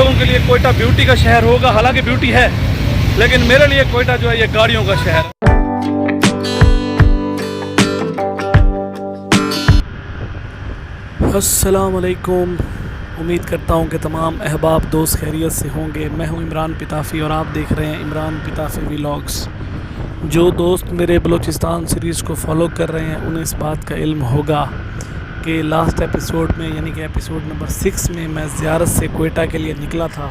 लोगों के लिए कोयटा ब्यूटी का शहर होगा, हालांकि ब्यूटी है, लेकिन मेरे लिए कोयटा जो है ये गाड़ियों का शहर है। अस्सलाम वालेकुम, उम्मीद करता हूँ कि तमाम अहबाब दोस्त खैरियत से होंगे। मैं हूँ इमरान पिताफ़ी और आप देख रहे हैं इमरान पिताफ़ी व्लॉग्स। जो दोस्त मेरे बलूचिस्तान सीरीज़ को फॉलो कर रहे हैं उन्हें इस बात का इल्म होगा कि लास्ट एपिसोड में, यानी कि एपिसोड नंबर 6 में, मैं ज़ियारत से कोयटा के लिए निकला था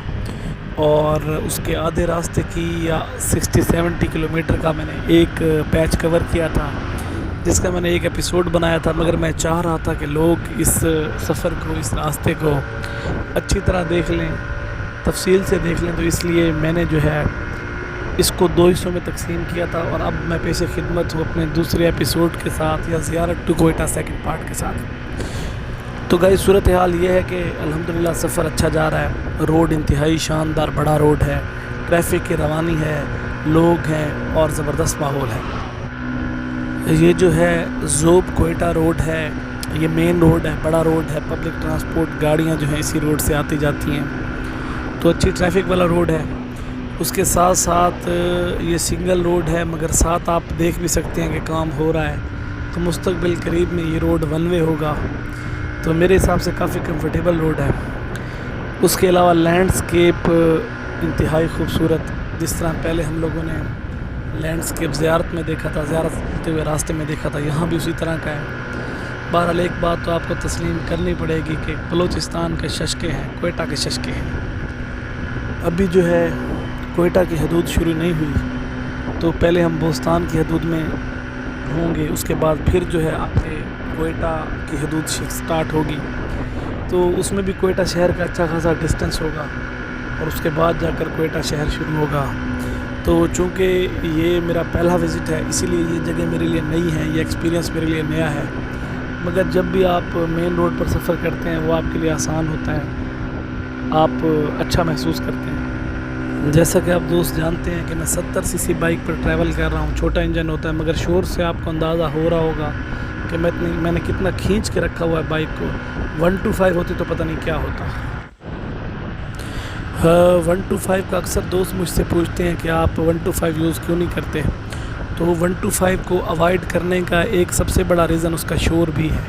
और उसके आधे रास्ते की या 60-70 किलोमीटर का मैंने एक पैच कवर किया था, जिसका मैंने एक एपिसोड बनाया था। मगर मैं चाह रहा था कि लोग इस सफ़र को, इस रास्ते को अच्छी तरह देख लें, तफसील से देख लें, तो इसलिए मैंने जो है इसको 2 हिस्सों में तकसीम किया था। और अब मैं पेश खिदमत हूँ अपने दूसरे एपिसोड के साथ, या ज़ियारत टू कोयटा सेकंड पार्ट के साथ। तो गाइस, सूरत हाल ये है कि अल्हम्दुलिल्लाह सफ़र अच्छा जा रहा है। रोड इंतहाई शानदार बड़ा रोड है, ट्रैफिक की रवानी है, लोग हैं और ज़बरदस्त माहौल है। ये जो है ज़ोब कोयटा रोड है, ये मेन रोड है, बड़ा रोड है। पब्लिक ट्रांसपोर्ट गाड़ियाँ जो हैं इसी रोड से आती जाती हैं, तो अच्छी ट्रैफिक वाला रोड है। उसके साथ साथ ये सिंगल रोड है, मगर साथ आप देख भी सकते हैं कि काम हो रहा है, तो मुस्तकबिल करीब में ये रोड 1 वे होगा, तो मेरे हिसाब से काफ़ी कंफर्टेबल रोड है। उसके अलावा लैंडस्केप इंतहाई खूबसूरत, जिस तरह पहले हम लोगों ने लैंडस्केप ज़ियारत में देखा था, ज़ियारत होते हुए रास्ते में देखा था, यहाँ भी उसी तरह का है। बहरहाल एक बात तो आपको तस्लीम करनी पड़ेगी कि बलूचिस्तान के शशके हैं, कोयटा के शशके हैं। अभी जो है कोयटा की हदूद शुरू नहीं हुई, तो पहले हम बोस्तान की हदूद में होंगे, उसके बाद फिर जो है आपके कोयटा की हदूद स्टार्ट होगी, तो उसमें भी कोयटा शहर का अच्छा खासा डिस्टेंस होगा और उसके बाद जाकर कोयटा शहर शुरू होगा। तो चूँकि ये मेरा पहला विज़िट है, इसीलिए ये जगह मेरे लिए नई है, ये एक्सपीरियंस मेरे लिए नया है। मगर जब भी आप मेन रोड पर सफ़र करते हैं वो आपके लिए आसान होता है, आप अच्छा महसूस करते हैं। जैसा कि आप दोस्त जानते हैं कि मैं 70 सीसी बाइक पर ट्रैवल कर रहा हूँ। छोटा इंजन होता है, मगर शोर से आपको अंदाज़ा हो रहा होगा कि मैंने कितना खींच के रखा हुआ है बाइक को। 125 होती तो पता नहीं क्या होता। 125 का अक्सर दोस्त मुझसे पूछते हैं कि आप 125 यूज़ क्यों नहीं करते, तो 125 को अवॉइड करने का एक सबसे बड़ा रीज़न उसका शोर भी है।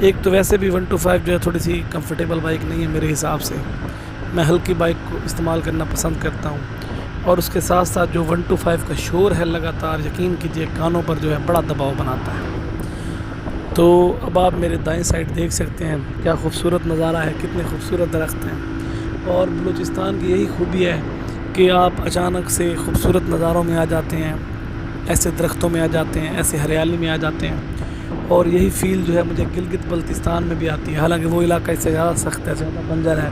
एक तो वैसे भी 125 जो है थोड़ी सी कंफर्टेबल बाइक नहीं है मेरे हिसाब से, मैं हल्की बाइक को इस्तेमाल करना पसंद करता हूँ। और उसके साथ साथ जो 125 का शोर है लगातार, यकीन कीजिए कानों पर जो है बड़ा दबाव बनाता है। तो अब आप मेरे दाएं साइड देख सकते हैं क्या खूबसूरत नज़ारा है, कितने खूबसूरत दरख्त हैं। और बलूचिस्तान की यही खूबी है कि आप अचानक से खूबसूरत नज़ारों में आ जाते हैं, ऐसे दरख्तों में आ जाते हैं, ऐसे हरियाली में आ जाते हैं। और यही फ़ील जो है मुझे गिलगित बल्तिस्तान में भी आती है। हालांकि वो इलाका इससे ज़्यादा सख्त है, ज़्यादा बंजर है,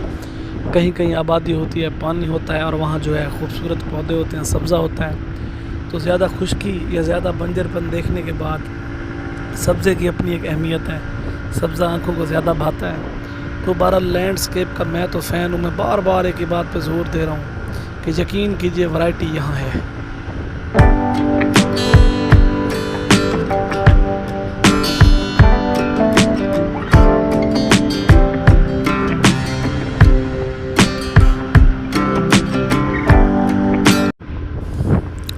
कहीं कहीं आबादी होती है, पानी होता है और वहाँ जो है खूबसूरत पौधे होते हैं, सब्ज़ा होता है। तो ज़्यादा खुश्की या ज़्यादा बंजरपन देखने के बाद सब्ज़े की अपनी एक अहमियत है, सब्ज़ा आँखों को ज़्यादा भाता है। तो बहरहाल लैंडस्केप का मैं तो फ़ैन हूँ। मैं बार बार एक ही बात पे ज़ोर दे रहा हूँ कि यकीन कीजिए वैरायटी यहाँ है।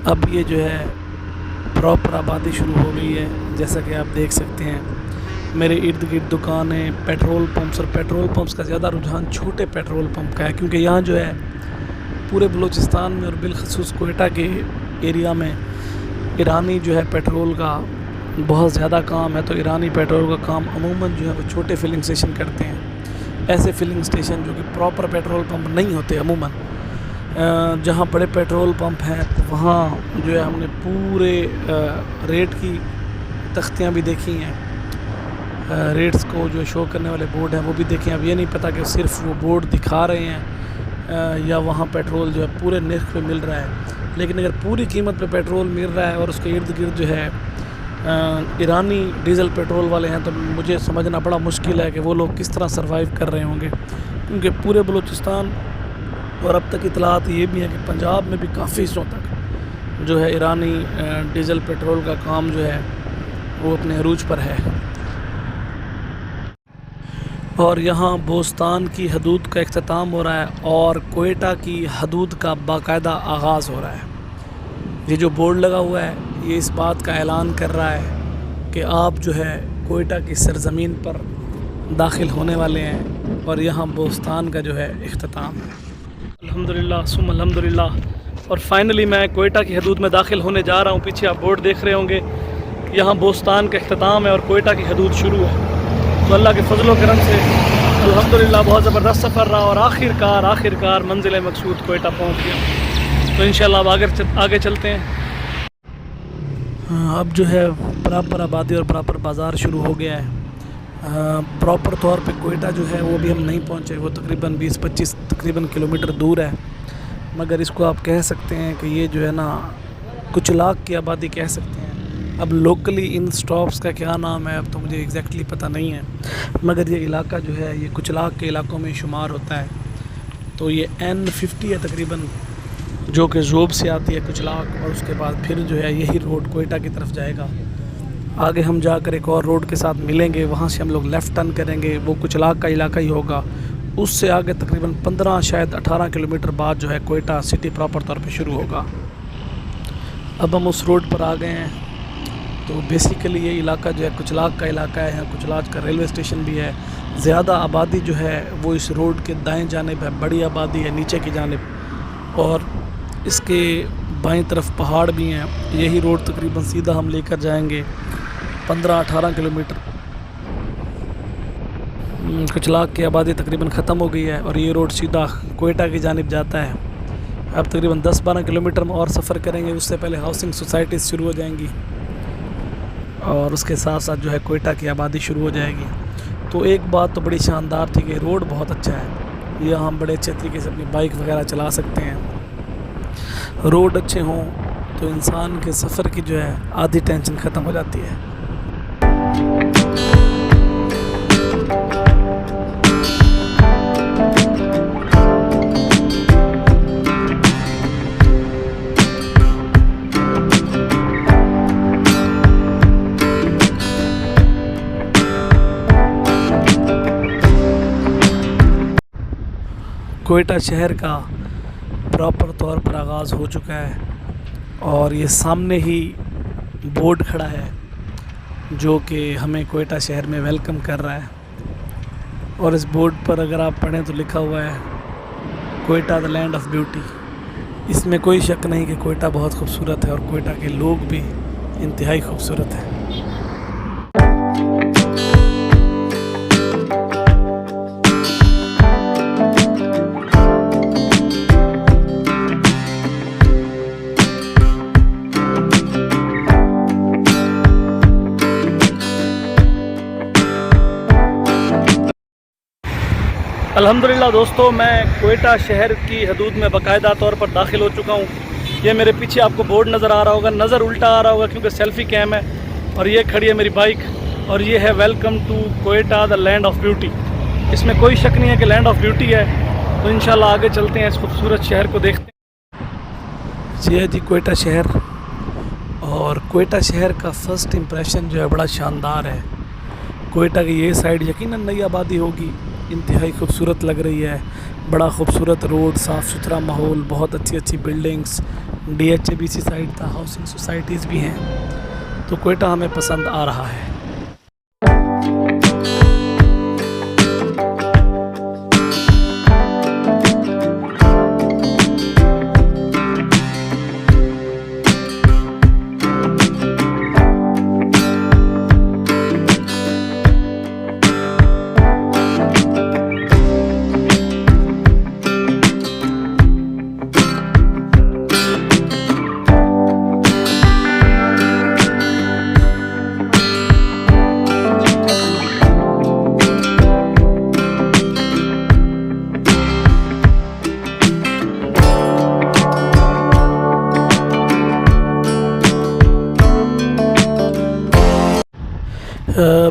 अब ये जो है प्रॉपर आबादी शुरू हो गई है, जैसा कि आप देख सकते हैं मेरे इर्द गिर्द दुकानें, पेट्रोल पंप्स। और पेट्रोल पंप्स का ज़्यादा रुझान छोटे पेट्रोल पंप का है, क्योंकि यहाँ जो है पूरे बलूचिस्तान में और बिलखसूस कोयटा के एरिया में ईरानी जो है पेट्रोल का बहुत ज़्यादा काम है। तो ईरानी पेट्रोल का काम अमूमन जो है वो छोटे फिलिंग स्टेशन करते हैं, ऐसे फिलिंग स्टेशन जो कि प्रॉपर पेट्रोल पंप नहीं होते अमूमन। जहाँ बड़े पेट्रोल पंप हैं वहाँ जो है हमने पूरे रेट की तख्तियाँ भी देखी हैं, रेट्स को जो शो करने वाले बोर्ड हैं वो भी देखें। अब ये नहीं पता कि सिर्फ वो बोर्ड दिखा रहे हैं या वहाँ पेट्रोल जो है पूरे नर्ख पे मिल रहा है। लेकिन अगर पूरी कीमत पे पेट्रोल मिल रहा है और उसके इर्द गिर्द जो है ईरानी डीज़ल पेट्रोल वाले हैं, तो मुझे समझना बड़ा मुश्किल है कि वो लोग किस तरह सर्वाइव कर रहे होंगे। क्योंकि पूरे बलूचिस्तान और अब तक इतलात ये भी है कि पंजाब में भी काफ़ी हिस्सों तक जो है ईरानी डीज़ल पेट्रोल का काम जो है वो अपने अरूज पर है। और यहाँ बोस्तान की हदूद का इख्तिताम हो रहा है और कोयटा की हदूद का बाकायदा आगाज़ हो रहा है। ये जो बोर्ड लगा हुआ है ये इस बात का ऐलान कर रहा है कि आप जो है कोयटा की सरज़मीन पर दाखिल होने वाले हैं और यहाँ बोस्तान का जो है इख्तिताम है। अल्हम्दुलिल्लाह सुम अल्हम्दुलिल्लाह। और फाइनली मैं कोयटा की हदूद में दाखिल होने जा रहा हूँ। पीछे आप बोर्ड देख रहे होंगे, यहाँ बोस्तान का इख्तिताम है और कोयटा की हदूद शुरू है। तो अल्लाह के फजल करम से अल्हम्दुलिल्लाह बहुत ज़बरदस्त सफ़र रहा और आखिरकार मंजिल मकसूद कोयटा पहुँच गया। तो इंशाल्लाह अब आगे चलते हैं। अब जो है प्रॉपर आबादी और प्रॉपर बाज़ार शुरू हो गया है। प्रॉपर तौर पे कोयटा जो है वो भी हम नहीं पहुँचे, वो तकरीबन 20-25 तकरीबन किलोमीटर दूर है। मगर इसको आप कह सकते हैं कि ये जो है ना कुछ लाख की आबादी कह सकते हैं। अब लोकली इन स्टॉप्स का क्या नाम है अब तो मुझे एग्जैक्टली पता नहीं है, मगर ये इलाका जो है ये कुछ लाख के इलाकों में शुमार होता है। तो ये N50 है तकरीबन, जो कि जोब से आती है कुछ लाख, और उसके बाद फिर जो है यही रोड कोयटा की तरफ जाएगा। आगे हम जाकर एक और रोड के साथ मिलेंगे, वहाँ से हम लोग लेफ़्ट टर्न करेंगे, वो कुछ लाख का इलाका ही होगा। उससे आगे तकरीबन 15 शायद 18 किलोमीटर बाद जो है कोयटा सिटी प्रॉपर तौर पे शुरू होगा। अब हम उस रोड पर आ गए हैं। तो बेसिकली ये इलाका जो है कुछ लाख का इलाका है। यहाँ कुछ लाख का रेलवे स्टेशन भी है। ज़्यादा आबादी जो है वो इस रोड के दाएं जानिब है, बड़ी आबादी है नीचे की जानिब, और इसके बाएं तरफ पहाड़ भी हैं। यही रोड तकरीबन सीधा हम लेकर जाएंगे 15-18 किलोमीटर। कुछ लाख की आबादी तकरीबन ख़त्म हो गई है और ये रोड सीधा कोयटा की जानिब जाता है। अब तकरीबन 10-12 किलोमीटर में और सफ़र करेंगे, उससे पहले हाउसिंग सोसाइटीज़ शुरू हो जाएंगी और उसके साथ साथ जो है कोयटा की आबादी शुरू हो जाएगी। तो एक बात तो बड़ी शानदार थी कि रोड बहुत अच्छा है, यहाँ हम बड़े अच्छे तरीके से अपनी बाइक वगैरह चला सकते हैं। रोड अच्छे हों तो इंसान के सफ़र की जो है आधी टेंशन ख़त्म हो जाती है। कोयटा शहर का प्रॉपर तौर पर आगाज़ हो चुका है और ये सामने ही बोर्ड खड़ा है जो कि हमें कोयटा शहर में वेलकम कर रहा है। और इस बोर्ड पर अगर आप पढ़ें तो लिखा हुआ है Quetta the land of beauty. इसमें कोई शक नहीं कि कोयटा बहुत खूबसूरत है और कोयटा के लोग भी इंतहाई खूबसूरत हैं। अल्हम्दुलिल्लाह दोस्तों, मैं कोयटा शहर की हदूद में बाकायदा तौर पर दाखिल हो चुका हूँ। ये मेरे पीछे आपको बोर्ड नज़र आ रहा होगा, नज़र उल्टा आ रहा होगा क्योंकि सेल्फ़ी कैम है, और ये खड़ी है मेरी बाइक और ये है welcome to Quetta the land of beauty. इसमें कोई शक नहीं है कि लैंड ऑफ ब्यूटी है। तो इंशाल्लाह आगे चलते हैं, इस खूबसूरत शहर को देखते हैं। ये है जी कोयटा शहर, और कोयटा शहर का फ़र्स्ट इम्प्रेशन जो है बड़ा शानदार है। कोयटा की ये साइड यकीनन नई आबादी होगी, इंतहाई खूबसूरत लग रही है। बड़ा खूबसूरत रोड, साफ़ सुथरा माहौल, बहुत अच्छी अच्छी बिल्डिंग्स, DHABC साइड था, हाउसिंग सोसाइटीज़ भी हैं। तो कोयटा हमें पसंद आ रहा है।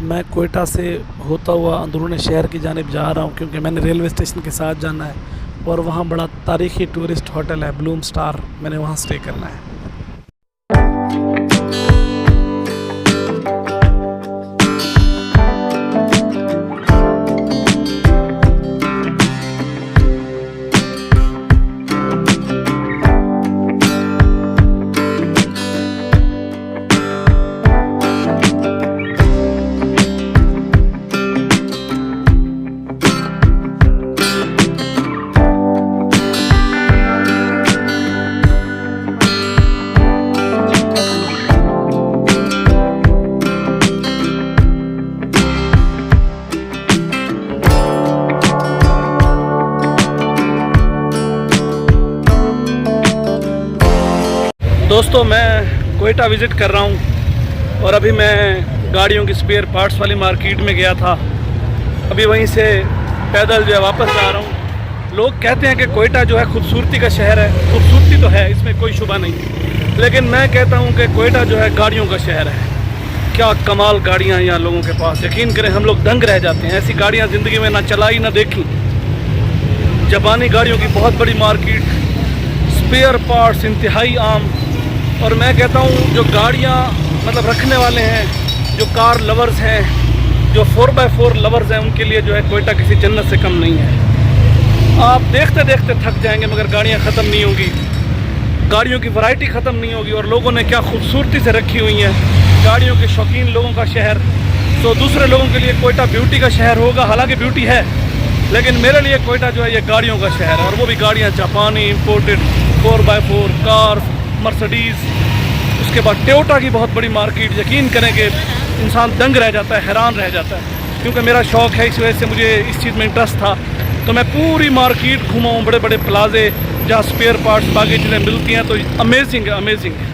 मैं कोयटा से होता हुआ अंदरूनी शहर की जानिब जा रहा हूँ क्योंकि मैंने रेलवे स्टेशन के साथ जाना है और वहाँ बड़ा तारीख़ी टूरिस्ट होटल है ब्लूम स्टार, मैंने वहाँ स्टे करना है। दोस्तों मैं कोयटा विज़िट कर रहा हूँ और अभी मैं गाड़ियों की स्पेयर पार्ट्स वाली मार्केट में गया था। अभी वहीं से पैदल जो है वापस जा रहा हूँ। लोग कहते हैं कि कोयटा जो है खूबसूरती का शहर है। खूबसूरती तो है, इसमें कोई शुबा नहीं, लेकिन मैं कहता हूँ कि कोयटा जो है गाड़ियों का शहर है। क्या कमाल गाड़ियाँ हैं यहाँ लोगों के पास, यकीन करें हम लोग दंग रह जाते हैं। ऐसी गाड़ियाँ ज़िंदगी में ना चलाई ना देखी। जापानी गाड़ियों की बहुत बड़ी मार्केट, स्पेयर पार्ट्स इंतहाई आम। और मैं कहता हूँ जो गाड़ियाँ मतलब रखने वाले हैं, जो कार लवर्स हैं, जो 4x4 लवर्स हैं, उनके लिए जो है कोयटा किसी जन्नत से कम नहीं है। आप देखते देखते थक जाएंगे मगर गाड़ियाँ ख़त्म नहीं होगी, गाड़ियों की वैरायटी ख़त्म नहीं होगी। और लोगों ने क्या खूबसूरती से रखी हुई है, गाड़ियों के शौकीन लोगों का शहर। तो दूसरे लोगों के लिए कोयटा ब्यूटी का शहर होगा, हालांकि ब्यूटी है, लेकिन मेरे लिए कोयटा जो है ये गाड़ियों का शहर है। और वो भी गाड़ियाँ जापानी इंपोर्टेड 4x4 कार, मर्सिडीज़, उसके बाद टोयोटा की बहुत बड़ी मार्केट। यकीन करें कि इंसान दंग रह जाता है, हैरान रह जाता है, क्योंकि मेरा शौक़ है, इस वजह से मुझे इस चीज़ में इंटरेस्ट था। तो मैं पूरी मार्केट घूमा हूँ, बड़े बड़े प्लाजे जहाँ स्पेयर पार्ट्स बाकी चीज़ें मिलती हैं। तो अमेजिंग है, अमेजिंग है।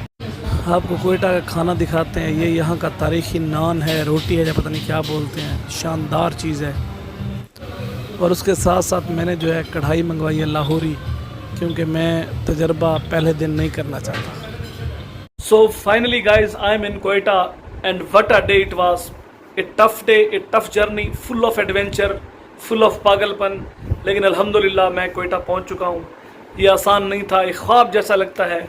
आपको कोयटा का खाना दिखाते हैं। ये यहाँ का तारीख़ी नान है, रोटी है, या पता नहीं क्या बोलते हैं, शानदार चीज़ है। और उसके साथ साथ मैंने जो है कढ़ाई मंगवाई है लाहौरी, क्योंकि मैं तजर्बा पहले दिन नहीं करना चाहता। So finally guys, I am in Quetta and what a day it was. A tough day, a tough journey, full of adventure, full of पागलपन। लेकिन अल्हम्दुलिल्लाह मैं कोयटा पहुंच चुका हूं। ये आसान नहीं था, एक ख्वाब जैसा लगता है,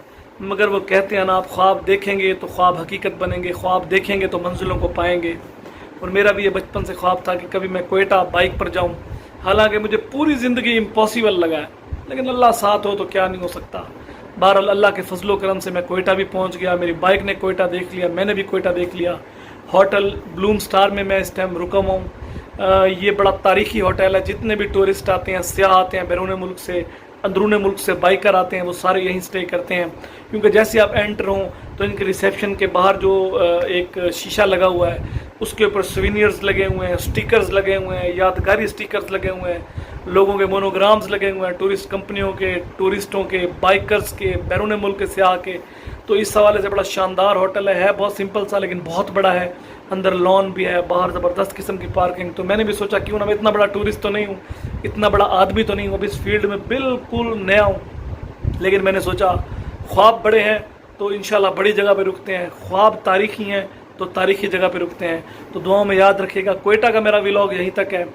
मगर वो कहते हैं ना, आप ख्वाब देखेंगे तो ख्वाब हकीकत बनेंगे, ख्वाब देखेंगे तो मंजिलों को पाएंगे। और मेरा भी ये बचपन से ख्वाब था कि कभी मैं कोयटा बाइक पर जाऊँ। हालांकि मुझे पूरी ज़िंदगी इम्पॉसिबल लगा है, लेकिन अल्लाह साथ हो तो क्या नहीं हो सकता। बहरहाल अल्लाह के फजलो करम से मैं कोयटा भी पहुंच गया। मेरी बाइक ने कोयटा देख लिया, मैंने भी कोयटा देख लिया। होटल ब्लूम स्टार में मैं इस टाइम रुका हुआ हूँ। ये बड़ा तारीखी होटल है। जितने भी टूरिस्ट आते हैं, सियाह आते हैं, बैरून मुल्क से, अंदरून मुल्क से बाइकर आते हैं, वो सारे यहीं स्टे करते हैं। क्योंकि जैसे आप एंटर हों तो इनके रिसेप्शन के बाहर जो एक शीशा लगा हुआ है, उसके ऊपर सोवेनियर्स लगे हुए हैं, स्टिकर्स लगे हुए हैं, यादगारी स्टिकर्स लगे हुए हैं, लोगों के मोनोग्राम्स लगे हुए हैं, टूरिस्ट कंपनियों के, टूरिस्टों के, बाइकर्स के, बैरून मुल्क के सियाह के। तो इस हवाले से बड़ा शानदार होटल है बहुत सिंपल सा, लेकिन बहुत बड़ा है। अंदर लॉन भी है, बाहर ज़बरदस्त किस्म की पार्किंग। तो मैंने भी सोचा क्यों ना, मैं इतना बड़ा टूरिस्ट तो नहीं हूँ, इतना बड़ा आदमी तो नहीं हूँ, अब इस फील्ड में बिल्कुल नया हूँ, लेकिन मैंने सोचा ख्वाब बड़े हैं तो इंशाल्लाह बड़ी जगह पे रुकते हैं, ख्वाब तारीखी हैं तो तारीखी जगह पे रुकते हैं। तो दुआओं में याद रखिएगा। कोयटा का मेरा व्लॉग यहीं तक है।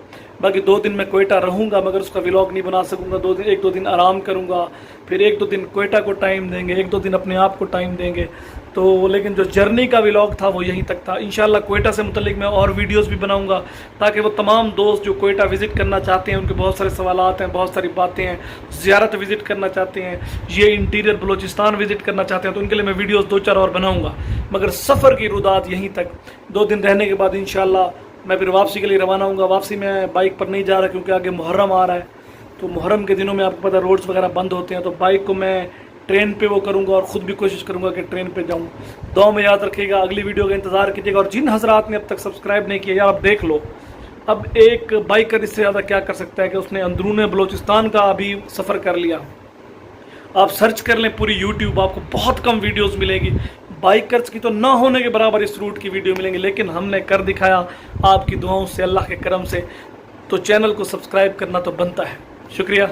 बाकी 2 दिन मैं कोयटा रहूँगा, मगर उसका व्लॉग नहीं बना सकूँगा। 1-2 दिन आराम करूँगा, फिर 1-2 दिन कोयटा को टाइम देंगे, 1-2 दिन अपने आप को टाइम देंगे। तो लेकिन जो जर्नी का व्लॉग था वो यहीं तक था। इंशाल्लाह कोयटा से मुतल्लिक मैं और वीडियोस भी बनाऊंगा, ताकि वो तमाम दोस्त जो कोयटा विज़िट करना चाहते हैं, उनके बहुत सारे सवालात हैं, बहुत सारी बातें हैं, ज़ियारत विज़िट करना चाहते हैं, ये इंटीरियर बलूचिस्तान विज़िट करना चाहते हैं, तो उनके लिए मैं वीडियोस 2-4 और बनाऊँगा। मगर सफ़र की रुदात यहीं तक। 2 दिन रहने के बाद इंशाल्लाह मैं फिर वापसी के लिए रवाना हूँगा। वापसी में बाइक पर नहीं जा रहा, क्योंकि आगे मुहर्रम आ रहा है। तो मुहर्रम के दिनों में आपको पता है रोड्स वगैरह बंद होते हैं, तो बाइक को मैं ट्रेन पे वो करूँगा और ख़ुद भी कोशिश करूँगा कि ट्रेन पे जाऊँ। दुआ में याद रखिएगा। अगली वीडियो का इंतज़ार कीजिएगा। और जिन हजरात ने अब तक सब्सक्राइब नहीं किया, यार आप देख लो, अब एक बाइकर इससे ज़्यादा क्या कर सकता है कि उसने अंदरून बलूचिस्तान का अभी सफ़र कर लिया। आप सर्च कर लें पूरी यूट्यूब, आपको बहुत कम वीडियोज़ मिलेगी। बाइकर्स की तो ना होने के बराबर इस रूट की वीडियो मिलेंगी, लेकिन हमने कर दिखाया आपकी दुआओं से, अल्लाह के करम से। तो चैनल को सब्सक्राइब करना तो बनता है। शुक्रिया।